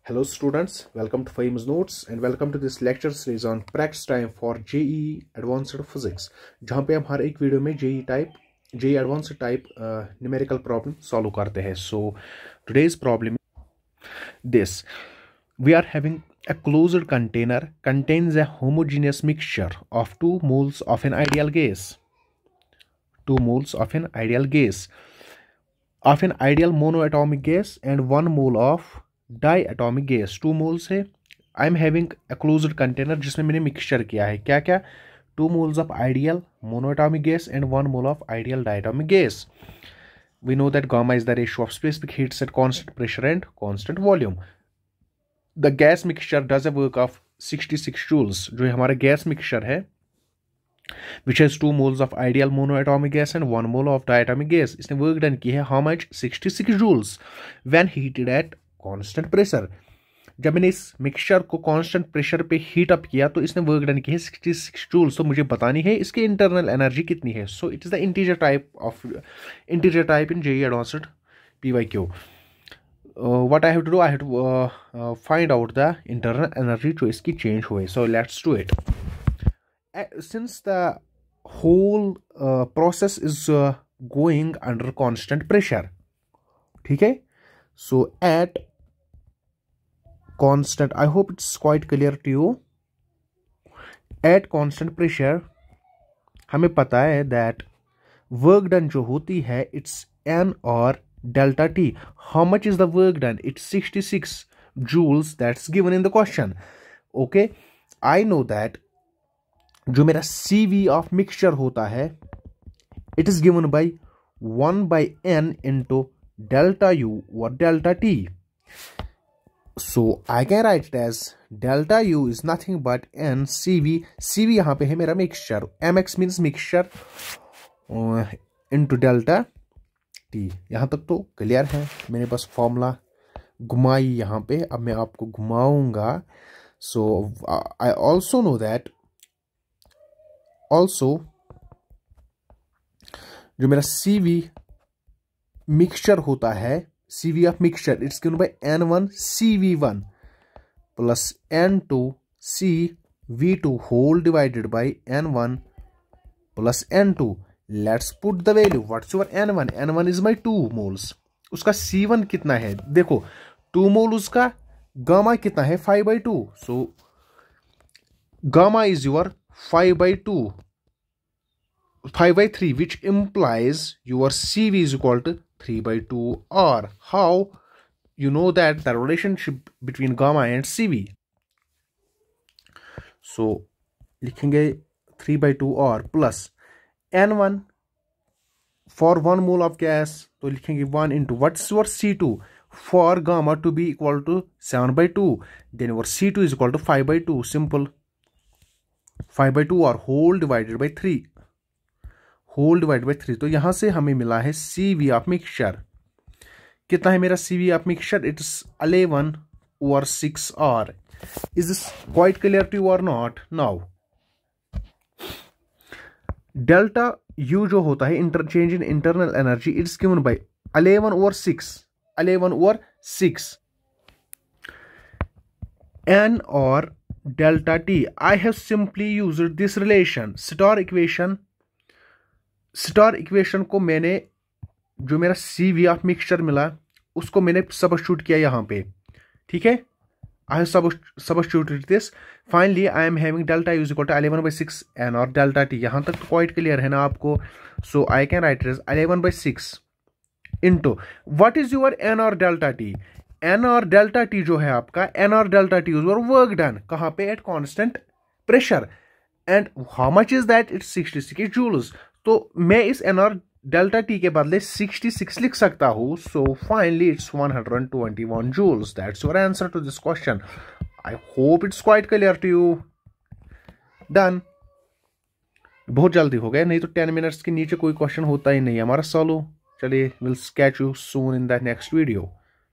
Hello students, welcome to Famous Notes and welcome to this lecture series on practice time for JEE Advanced Physics जहाँ पे हम हर एक video में JEE Advanced type numerical problem solve करते हैं. So today's problem is this. We are having a closed container contains a homogeneous mixture of 2 moles of an ideal gas. 2 moles of an ideal gas. Of an ideal monoatomic gas and 1 mole of diatomic gas 2 moles है. I am having a closed container जिसमें मैंने mixture किया है क्या क्या 2 moles of ideal monoatomic gas and 1 mole of ideal diatomic gas. We know that gamma is the ratio of specific heats at constant pressure and constant volume. The gas mixture does a work of 66 joules. जो हमारा gas mixture है which has 2 moles of ideal monoatomic gas and 1 mole of diatomic gas. इसने work done की है how much 66 joules when heated at constant pressure. जब मैंने इस mixture को कांस्टेंट प्रेशर पे हीट अप किया तो इसने वर्क डन की है 66 जूल्स. तो मुझे बतानी है इसकी इंटरनल एनर्जी कितनी है. So it is the integer type in JEE advanced PYQ. What I have to do, I have to find out the internal energy जो इसकी चेंज हुई. So let's do it. Since the whole process is going under constant pressure, ठीक है. So at constant, I hope it's quite clear to you. At constant pressure हमें पता है that work done जो होती है it's N और delta T. How much is the work done? It's 66 joules that's given in the question. Okay, I know that जो मेरा CV of mixture होता है it is given by 1 by N into delta U or delta T. So I can write it as delta U is nothing but N CV. CV यहाँ पे है मेरा mixture. MX means mixture into delta T. यहाँ तक तो clear है. मैंने बस फॉर्मूला घुमाई यहाँ पे. अब मैं आपको घुमाऊंगा. So I also know that also जो मेरा CV मिक्सचर होता है CV of mixture it's given by N1 CV1 plus N2 CV2 whole divided by N1 प्लस N2. Let's put the value. What's your N1? N1 is my 2 moles. उसका C1 कितना है देखो 2 मोल. उसका गामा कितना है 5/2. So gamma is your 5/3 which implies your CV is equal to 3/2 R. How you know that the relationship between gamma and CV? So लिखेंगे 3/2 R plus N1 for 1 mole of gas. तो लिखेंगे 1 into what's your C2 for gamma to be equal to 7/2. Then your C2 is equal to 5/2. Simple. 5/2 R whole divided by 3. Whole divide by 3. तो यहां से हमें मिला है CV of mixture. कितना है मेरा CV of mixture? It's 11 or 6 R. Is this quite clear to you और नॉट? नाउ डेल्टा U जो होता है interchange in internal energy it's given by 11 or 6. 11 or 6 N और delta T. I have simply used this relation. Star equation को मैंने जो मेरा CV of mixture मिला उसको मैंने सबस्टिट्यूट किया यहाँ पे, ठीक है. I have substituted this. Finally I am having delta U is equal to 11/6 N और डेल्टा T. यहाँ तक तो क्वाइट क्लियर है ना आपको. So I can write it as 11/6 into what is your N और डेल्टा T. N और delta T जो है आपका N और delta T your work done कहाँ पे at constant pressure and how much is that? It's 66 joules. तो मैं इस N और डेल्टा T के बदले 66 लिख सकता हूं. So finally it's 121 joules. That's your answer to this question. I hope it's quite clear to you. Done. बहुत जल्दी हो गया, नहीं तो 10 मिनट्स के नीचे कोई क्वेश्चन होता ही नहीं हमारा सॉल्व. चलिए will catch you soon in the next video.